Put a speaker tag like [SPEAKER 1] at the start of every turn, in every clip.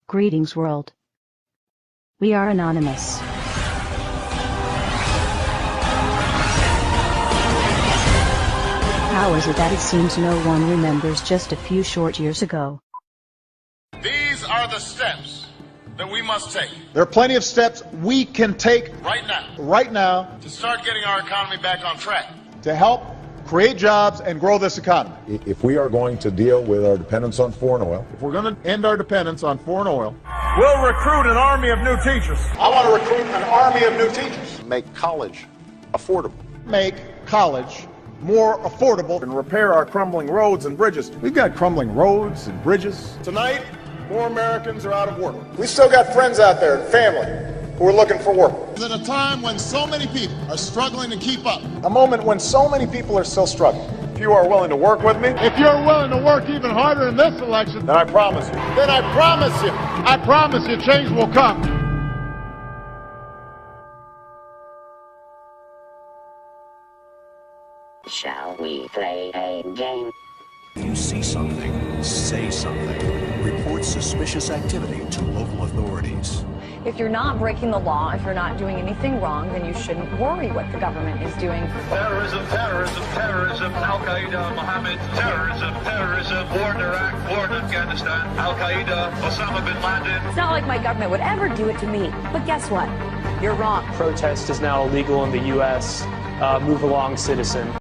[SPEAKER 1] Greetings, world. We are anonymous. How is it that it seems no one remembers just a few short years ago?
[SPEAKER 2] These are the steps that we must take.
[SPEAKER 3] There are plenty of steps we can take
[SPEAKER 2] right now
[SPEAKER 3] to
[SPEAKER 2] start getting our economy back on track.
[SPEAKER 3] to help create jobs and grow this economy.
[SPEAKER 4] If we are going to deal with our dependence on foreign oil,
[SPEAKER 3] If we're going to end our dependence on foreign oil,
[SPEAKER 2] We'll recruit an army of new teachers.
[SPEAKER 3] I want to recruit an army of new teachers.
[SPEAKER 4] make college affordable.
[SPEAKER 3] Make college more affordable and repair our crumbling roads and bridges. We've got crumbling roads and bridges. Tonight, more Americans are out of work. We still got friends out there and family who are looking for work.
[SPEAKER 2] At a time when so many people are struggling to keep up.
[SPEAKER 3] A moment when so many people are still struggling. If you are willing to work with me,
[SPEAKER 2] If you're willing to work even harder in this election,
[SPEAKER 3] then I promise you,
[SPEAKER 2] change will come.
[SPEAKER 5] Shall we play a game?
[SPEAKER 6] You see something, say something. Report suspicious activity to local authorities.
[SPEAKER 7] If you're not breaking the law, if you're not doing anything wrong, then you shouldn't worry what the government is doing.
[SPEAKER 8] Terrorism, terrorism, terrorism, Al-Qaeda, Mohammed, terrorism, terrorism, war in Iraq, war in Afghanistan, Al-Qaeda, Osama bin Laden.
[SPEAKER 7] It's not like my government would ever do it to me. But guess what? You're wrong.
[SPEAKER 9] Protest is now illegal in the U.S. Move along, citizen.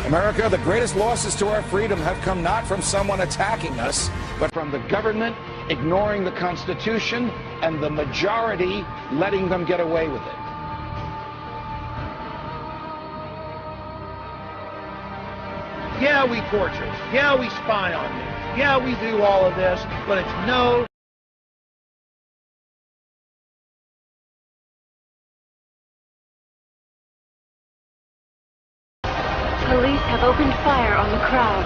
[SPEAKER 10] America, the greatest losses to our freedom have come not from someone attacking us, but from the government ignoring the Constitution and the majority letting them get away with it.
[SPEAKER 8] Yeah, we torture. Yeah, we spy on you. Yeah, we do all of this, but it's no.
[SPEAKER 11] Police have opened fire on the crowd.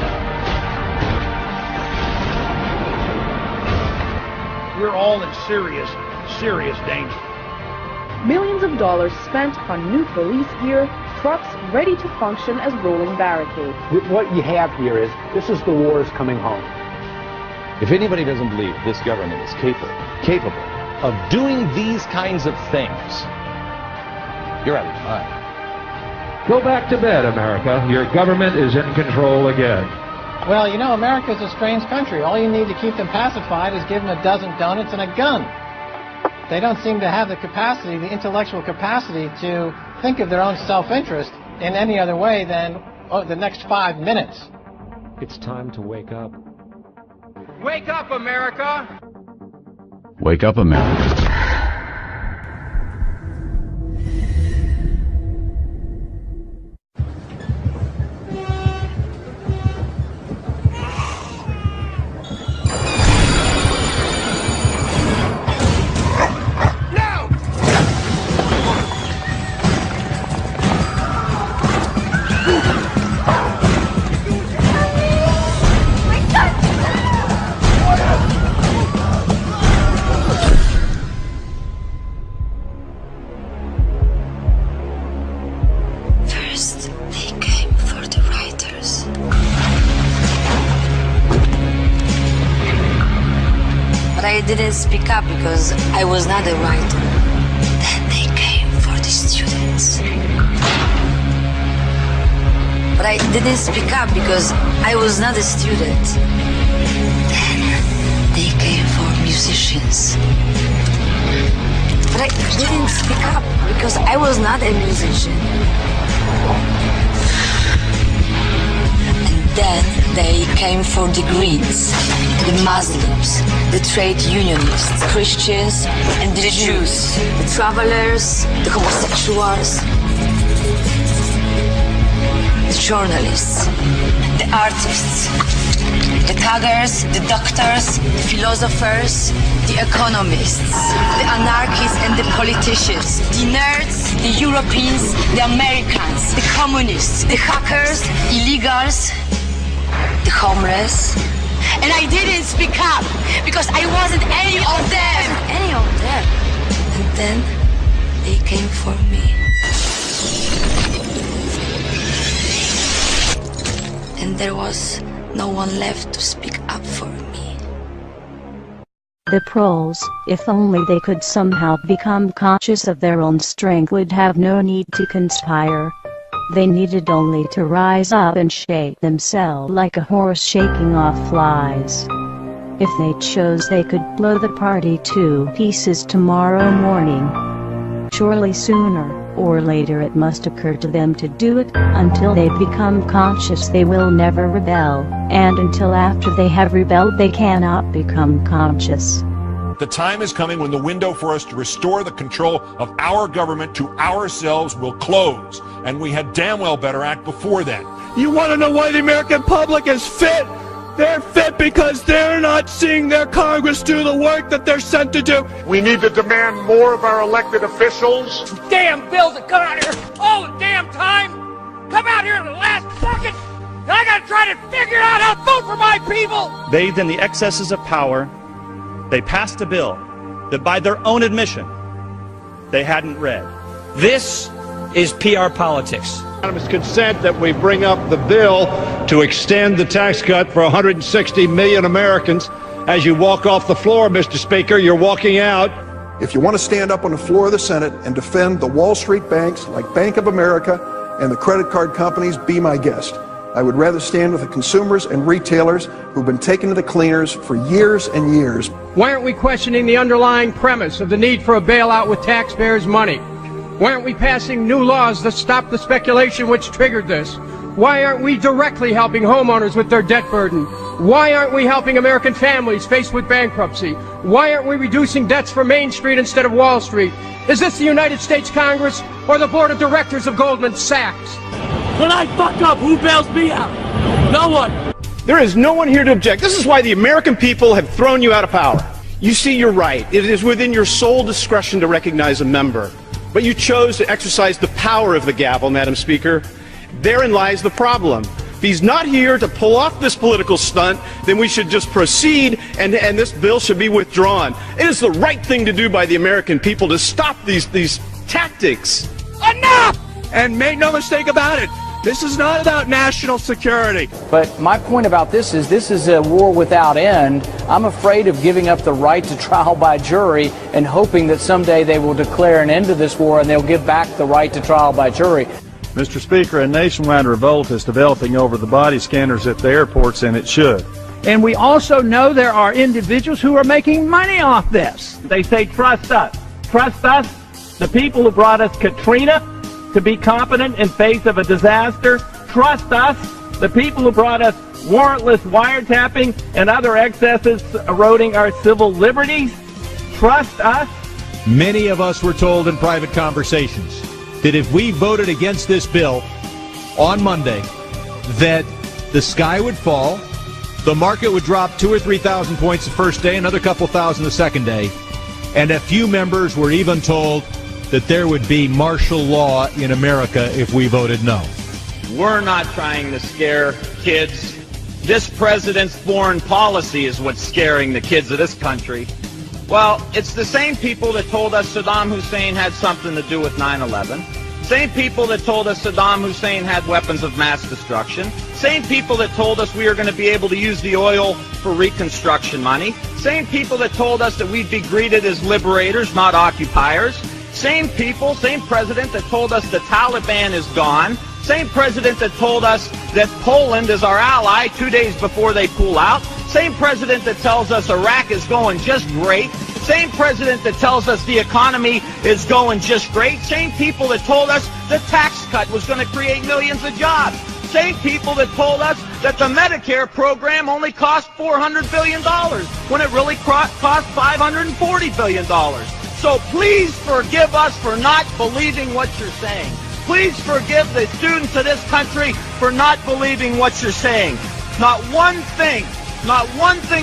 [SPEAKER 8] We're all in serious, serious danger.
[SPEAKER 12] Millions of dollars spent on new police gear, trucks ready to function as rolling barricades.
[SPEAKER 13] What you have here is, this is the wars coming home.
[SPEAKER 14] If anybody doesn't believe this government is capable of doing these kinds of things, you're out of your mind.
[SPEAKER 15] Go back to bed, America. Your government is in control again.
[SPEAKER 16] Well, you know, America's a strange country. All you need to keep them pacified is give them a dozen donuts and a gun. They don't seem to have the capacity, the intellectual capacity, to think of their own self-interest in any other way than the next 5 minutes.
[SPEAKER 15] It's time to wake up.
[SPEAKER 8] Wake up, America!
[SPEAKER 14] Wake up, America.
[SPEAKER 17] didn't speak up because I was not a writer. Then they came for the students. But I didn't speak up because I was not a student. Then they came for musicians. But I didn't speak up because I was not a musician. And then they came for the Greens, the Muslims, the trade unionists, Christians, and the Jews, the travelers, the homosexuals, the journalists, the artists, the thuggers, the doctors, the philosophers, the economists, the anarchists and the politicians, the nerds, the Europeans, the Americans, the communists, the hackers, illegals, the homeless. And I didn't speak up because I wasn't any of them. Any of them. And then they came for me. And there was no one left to speak up for me.
[SPEAKER 1] The proles, if only they could somehow become conscious of their own strength, would have no need to conspire. They needed only to rise up and shake themselves like a horse shaking off flies. If they chose, they could blow the party to pieces tomorrow morning. Surely sooner or later it must occur to them to do it. Until they become conscious, they will never rebel, and until after they have rebelled, they cannot become conscious.
[SPEAKER 18] The time is coming when the window for us to restore the control of our government to ourselves will close, and we had damn well better act before then.
[SPEAKER 19] You want to know why the American public is fit? They're fit because they're not seeing their Congress do the work that they're sent to do.
[SPEAKER 3] We need to demand more of our elected officials.
[SPEAKER 20] Damn bills that come out here all the damn time. Come out here in the last second. And I gotta try to figure out how to vote for my people.
[SPEAKER 21] Bathed in the excesses of power, they passed a bill that by their own admission, they hadn't read.
[SPEAKER 22] This is PR politics.
[SPEAKER 23] Unanimous consent that we bring up the bill to extend the tax cut for 160 million Americans. As you walk off the floor, Mr. Speaker, you're walking out.
[SPEAKER 3] If you want to stand up on the floor of the Senate and defend the Wall Street banks like Bank of America and the credit card companies, be my guest. I would rather stand with the consumers and retailers who've been taken to the cleaners for years and years.
[SPEAKER 22] Why aren't we questioning the underlying premise of the need for a bailout with taxpayers' money? Why aren't we passing new laws that stop the speculation which triggered this? Why aren't we directly helping homeowners with their debt burden? Why aren't we helping American families faced with bankruptcy? Why aren't we reducing debts for Main Street instead of Wall Street? Is this the United States Congress or the board of directors of Goldman Sachs?
[SPEAKER 20] When I fuck up, who bails me out? No one.
[SPEAKER 23] There is no one here to object. This is why the American people have thrown you out of power. You see, you're right. It is within your sole discretion to recognize a member. But you chose to exercise the power of the gavel, Madam Speaker. Therein lies the problem. If he's not here to pull off this political stunt, then we should just proceed and this bill should be withdrawn. It is the right thing to do by the American people to stop these tactics.
[SPEAKER 20] Enough!
[SPEAKER 19] And make no mistake about it, this is not about national security.
[SPEAKER 24] But my point about this is a war without end. I'm afraid of giving up the right to trial by jury and hoping that someday they will declare an end to this war and they'll give back the right to trial by jury.
[SPEAKER 25] Mr. Speaker, a nationwide revolt is developing over the body scanners at the airports, and it should.
[SPEAKER 26] And we also know there are individuals who are making money off this. They say, trust us. Trust us, the people who brought us Katrina, to be competent in face of a disaster. Trust us, the people who brought us warrantless wiretapping and other excesses eroding our civil liberties. Trust us.
[SPEAKER 27] Many of us were told in private conversations that if we voted against this bill on Monday, that the sky would fall, the market would drop 2,000 or 3,000 points the first day, another couple thousand the second day, and a few members were even told that there would be martial law in America if we voted no.
[SPEAKER 28] We're not trying to scare kids. This president's foreign policy is what's scaring the kids of this country. Well, it's the same people that told us Saddam Hussein had something to do with 9/11. Same people that told us Saddam Hussein had weapons of mass destruction. Same people that told us we were going to be able to use the oil for reconstruction money. Same people that told us that we'd be greeted as liberators, not occupiers. Same people, same president that told us the Taliban is gone. Same president that told us that Poland is our ally 2 days before they pull out. Same president that tells us Iraq is going just great. Same president that tells us the economy is going just great. Same people that told us the tax cut was going to create millions of jobs. Same people that told us that the Medicare program only cost $400 billion when it really cost $540 billion. So please forgive us for not believing what you're saying. Please forgive the students of this country for not believing what you're saying. Not one thing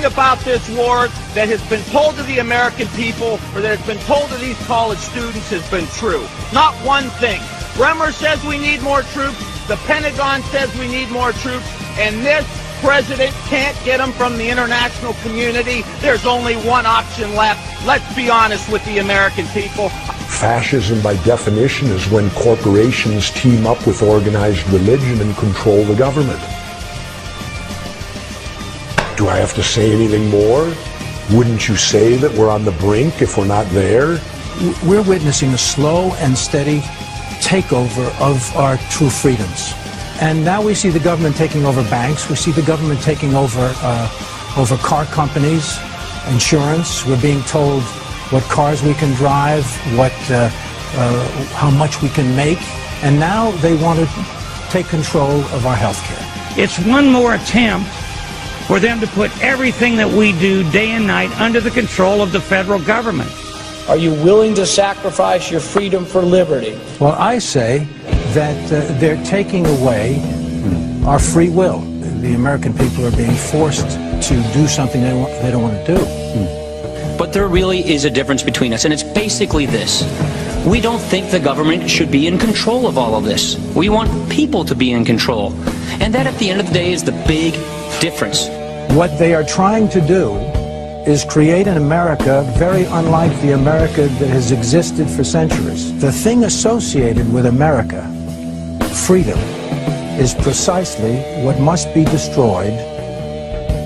[SPEAKER 28] about this war that has been told to the American people or that has been told to these college students has been true. Not one thing. Bremer says we need more troops. The Pentagon says we need more troops. And this president can't get them from the international community. There's only one option left. Let's be honest with the American people.
[SPEAKER 2] Fascism, by definition, is when corporations team up with organized religion and control the government. Do I have to say anything more? Wouldn't you say that we're on the brink if we're not there?
[SPEAKER 4] We're witnessing a slow and steady takeover of our true freedoms. And now we see the government taking over banks. We see the government taking over car companies, insurance. We're being told what cars we can drive, how much we can make. And now they want to take control of our health care.
[SPEAKER 5] It's one more attempt for them to put everything that we do day and night under the control of the federal government.
[SPEAKER 24] Are you willing to sacrifice your freedom for liberty?
[SPEAKER 4] Well, I say that they're taking away our free will. The American people are being forced to do something they don't want to do.
[SPEAKER 6] But there really is a difference between us, and it's basically this. We don't think the government should be in control of all of this. We want people to be in control. And that, at the end of the day, is the big difference.
[SPEAKER 4] What they are trying to do is create an America very unlike the America that has existed for centuries. The thing associated with America, freedom, is precisely what must be destroyed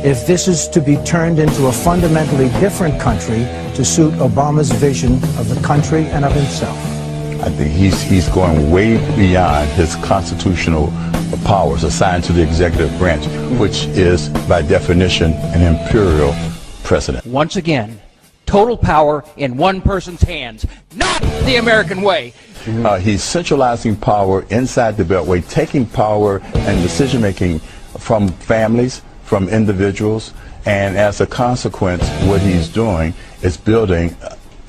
[SPEAKER 4] if this is to be turned into a fundamentally different country to suit Obama's vision of the country and of himself.
[SPEAKER 7] I think he's going way beyond his constitutional powers assigned to the executive branch, which is, by definition, an imperial president.
[SPEAKER 20] Once again, total power in one person's hands, not the American way.
[SPEAKER 7] He's centralizing power inside the Beltway, taking power and decision-making from families, from individuals, and as a consequence, what he's doing is building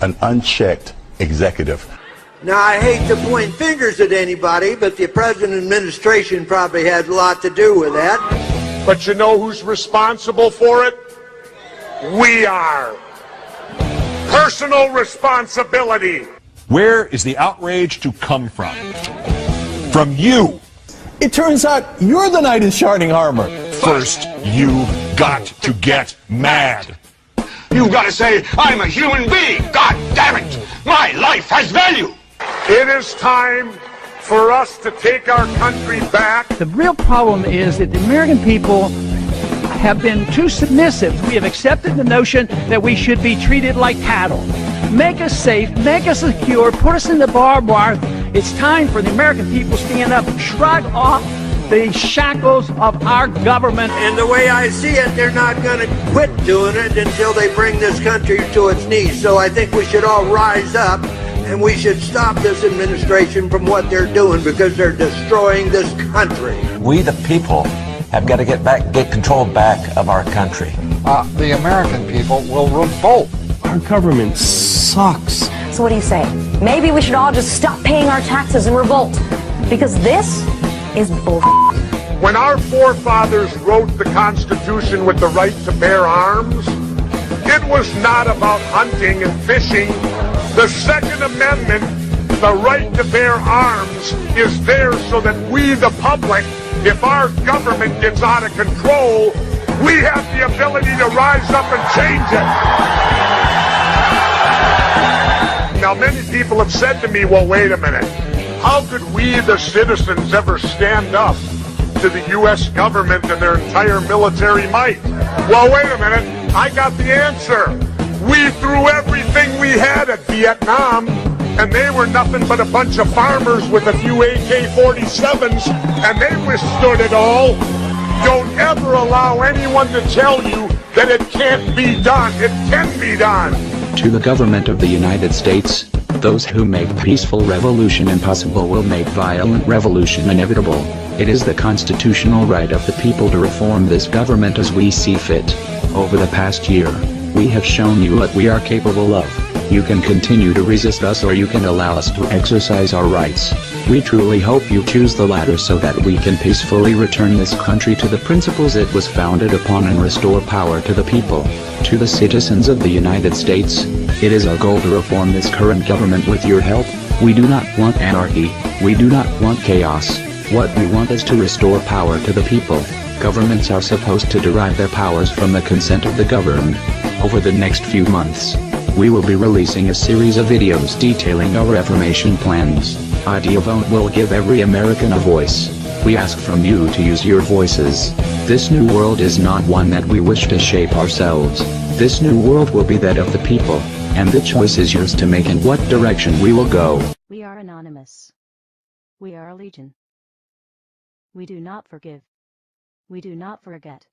[SPEAKER 7] an unchecked executive.
[SPEAKER 9] Now, I hate to point fingers at anybody, but the President administration probably has a lot to do with that.
[SPEAKER 3] But you know who's responsible for it? We are. Personal responsibility.
[SPEAKER 18] Where is the outrage to come from? From you.
[SPEAKER 10] It turns out you're the knight in shining armor.
[SPEAKER 18] First, you got to get mad.
[SPEAKER 11] You've got to say, I'm a human being. God damn it. My life has value.
[SPEAKER 3] It is time for us to take our country back.
[SPEAKER 26] The real problem is that the American people have been too submissive. We have accepted the notion that we should be treated like cattle. Make us safe, make us secure, put us in the barbed wire. It's time for the American people to stand up and shrug off the shackles of our government.
[SPEAKER 9] And the way I see it, they're not going to quit doing it until they bring this country to its knees. So I think we should all rise up and we should stop this administration from what they're doing because they're destroying this country.
[SPEAKER 29] We, the people, have got to get control back of our country.
[SPEAKER 30] The American people will revolt.
[SPEAKER 10] Our government sucks.
[SPEAKER 31] So what do you say? Maybe we should all just stop paying our taxes and revolt. Because this is bull.
[SPEAKER 3] When our forefathers wrote the Constitution with the right to bear arms, it was not about hunting and fishing. The Second Amendment, the right to bear arms, is there so that we, the public, if our government gets out of control, we have the ability to rise up and change it. Now, many people have said to me, well, wait a minute. How could we, the citizens, ever stand up to the U.S. government and their entire military might? Well, wait a minute.
[SPEAKER 11] I got the answer. We threw everything we had at Vietnam, and they were nothing but a bunch of farmers with a few AK-47s, and they withstood it all. Don't ever allow anyone to tell you that it can't be done. It can be done.
[SPEAKER 1] To the government of the United States, those who make peaceful revolution impossible will make violent revolution inevitable. It is the constitutional right of the people to reform this government as we see fit. Over the past year, we have shown you what we are capable of. You can continue to resist us, or you can allow us to exercise our rights. We truly hope you choose the latter so that we can peacefully return this country to the principles it was founded upon and restore power to the people. To the citizens of the United States, it is our goal to reform this current government with your help. We do not want anarchy. We do not want chaos. What we want is to restore power to the people. Governments are supposed to derive their powers from the consent of the governed. Over the next few months, we will be releasing a series of videos detailing our reformation plans. IdeaVote will give every American a voice. We ask from you to use your voices. This new world is not one that we wish to shape ourselves. This new world will be that of the people, and the choice is yours to make in what direction we will go.
[SPEAKER 8] We are anonymous. We are a legion. We do not forgive. We do not forget.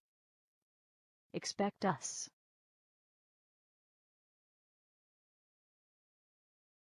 [SPEAKER 8] Expect us.